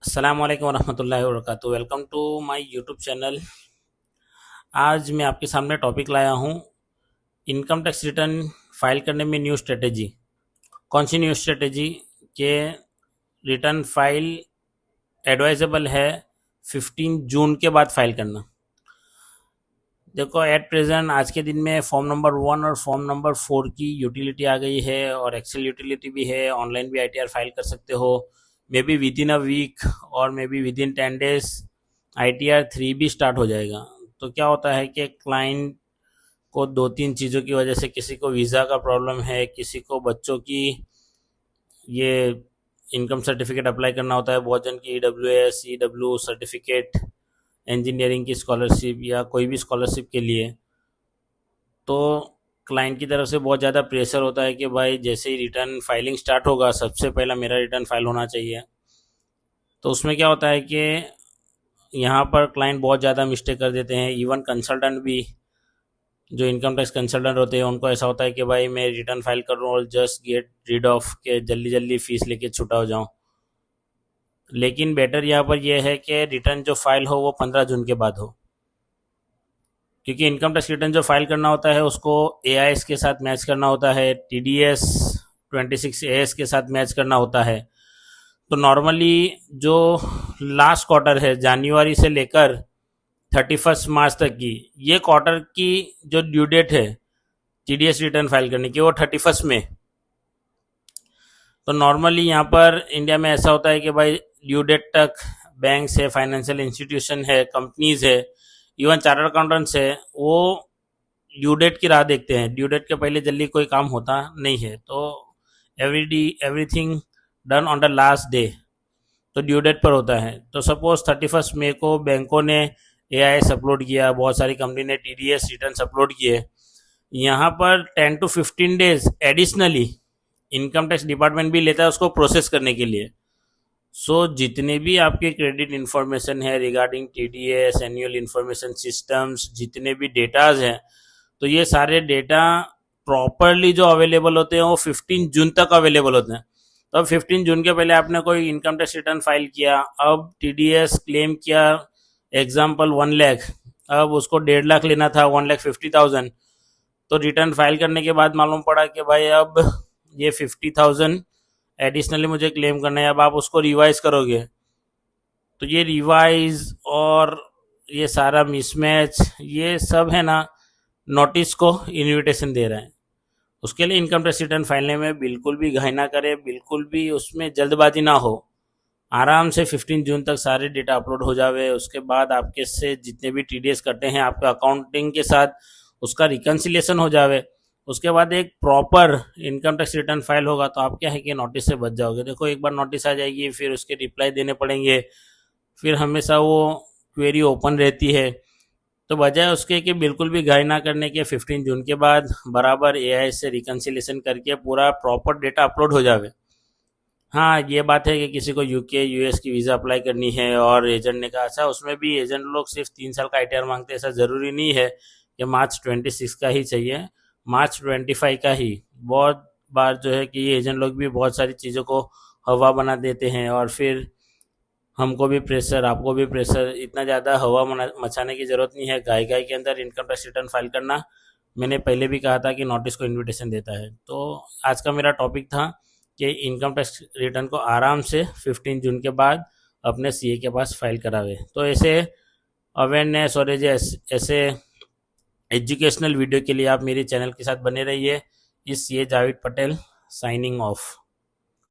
अस्सलाम वालेकुम वरहमतुल्लाहि वबरकातुहू। Welcome to my YouTube channel. आज मैं आपके सामने टॉपिक लाया हूँ, इनकम टैक्स रिटर्न फाइल करने में न्यू स्ट्रेटेजी। कौन सी न्यू स्ट्रेटेजी? के रिटर्न फाइल एडवाइजेबल है 15 जून के बाद फाइल करना। देखो, एट प्रेजेंट आज के दिन में फॉर्म नंबर 1 और फॉर्म नंबर 4 की यूटिलिटी आ गई है और एक्सेल यूटिलिटी भी है। ऑनलाइन भी आईटीआर फाइल कर सकते हो, maybe within a week और maybe within 10 days ITR 3 भी स्टार्ट हो जाएगा। तो क्या होता है कि क्लाइंट को दो तीन चीज़ों की वजह से, किसी को वीज़ा का प्रॉब्लम है, किसी को बच्चों की ये इनकम सर्टिफिकेट अप्लाई करना होता है, बहुत जन की EWS EW सर्टिफिकेट, इंजीनियरिंग की स्कॉलरशिप या कोई भी स्कॉलरशिप के लिए। तो क्लाइंट की तरफ से बहुत ज़्यादा प्रेशर होता है कि भाई जैसे ही रिटर्न फाइलिंग स्टार्ट होगा सबसे पहला मेरा रिटर्न फाइल होना चाहिए। तो उसमें क्या होता है कि यहाँ पर क्लाइंट बहुत ज़्यादा मिस्टेक कर देते हैं। इवन कंसल्टेंट भी, जो इनकम टैक्स कंसल्टेंट होते हैं, उनको ऐसा होता है कि भाई मैं रिटर्न फाइल कर रहा हूँ और जस्ट गेट रीड ऑफ के जल्दी जल्दी फीस लेके छुटा हो जाऊँ। लेकिन बेटर यहाँ पर यह है कि रिटर्न जो फाइल हो वो 15 जून के बाद हो, क्योंकि इनकम टैक्स रिटर्न जो फाइल करना होता है उसको AIS के साथ मैच करना होता है, TDS 26AS के साथ मैच करना होता है। तो नॉर्मली जो लास्ट क्वार्टर है जनवरी से लेकर 31 मार्च तक की, ये क्वार्टर की जो ड्यू डेट है TDS रिटर्न फाइल करने की वो 31 में। तो नॉर्मली यहाँ पर इंडिया में ऐसा होता है कि भाई ड्यू डेट तक बैंक्स है, फाइनेंशियल इंस्टीट्यूशन है, कंपनीज है, इवन चार्टर्ड अकाउंटेंट्स है, वो ड्यू डेट की राह देखते हैं। ड्यू डेट के पहले जल्दी कोई काम होता नहीं है। तो everything done on the last day, तो ड्यू डेट पर होता है। तो सपोज 31 मई को बैंकों ने AIS अपलोड किया, बहुत सारी कंपनी ने TDS रिटर्न अपलोड किए। यहाँ पर 10 to 15 days additionally income tax department भी लेता है उसको प्रोसेस करने के लिए। जितने भी आपके क्रेडिट इंफॉर्मेशन है regarding TDS, annual information systems, जितने भी डेटाज हैं, तो ये सारे डेटा प्रॉपरली जो अवेलेबल होते हैं वो 15 जून तक अवेलेबल होते हैं। तो अब 15 जून के पहले आपने कोई इनकम टैक्स रिटर्न फाइल किया, अब TDS क्लेम किया, एग्जाम्पल 1 लाख, अब उसको 1.5 लाख लेना था, 1,50,000। तो रिटर्न फाइल करने के बाद मालूम पड़ा कि भाई अब ये 50,000 एडिशनली मुझे क्लेम करना है। अब आप उसको रिवाइज करोगे तो ये रिवाइज और ये सारा मिसमैच, ये सब है ना, नोटिस को इन्विटेशन दे रहा है। उसके लिए इनकम टैक्स रिटर्न फाइलने में बिल्कुल भी घाई ना करे, बिल्कुल भी उसमें जल्दबाजी ना हो। आराम से 15 जून तक सारे डेटा अपलोड हो जावे। उसके बाद आपके से जितने भी TDS कटे हैं आपके अकाउंटिंग के साथ उसका रिकन्सिलिएशन हो जावे। उसके बाद एक proper income tax return file होगा तो आप क्या है कि नोटिस से बच जाओगे। देखो, एक बार नोटिस आ जाएगी फिर उसके रिप्लाई देने पड़ेंगे, फिर हमेशा वो क्वेरी ओपन रहती है। तो बजाय उसके कि बिल्कुल भी घाई ना करने के 15 जून के बाद बराबर AI से रिकन्सिलेशन करके पूरा प्रॉपर डेटा अपलोड हो जावे। हाँ, ये बात है कि किसी को UK US की वीज़ा अप्लाई करनी है और एजेंट ने कहा, अच्छा उसमें भी एजेंट लोग सिर्फ 3 साल का ITR मांगते हैं। ऐसा ज़रूरी नहीं है कि March 26 का ही चाहिए, March 25 का ही। बहुत बार जो है कि ये एजेंट लोग भी बहुत सारी चीज़ों को हवा बना देते हैं और फिर हमको भी प्रेशर, आपको भी प्रेशर। इतना ज़्यादा हवा मचाने की ज़रूरत नहीं है। गाय गाय के अंदर इनकम टैक्स रिटर्न फाइल करना, मैंने पहले भी कहा था कि नोटिस को इन्विटेशन देता है। तो आज का मेरा टॉपिक था कि इनकम टैक्स रिटर्न को आराम से 15 जून के बाद अपने CA के पास फाइल करावे। तो ऐसे अवेयरनेस और ऐसे एजुकेशनल वीडियो के लिए आप मेरे चैनल के साथ बने रहिए। इस CA Javed Patel signing off.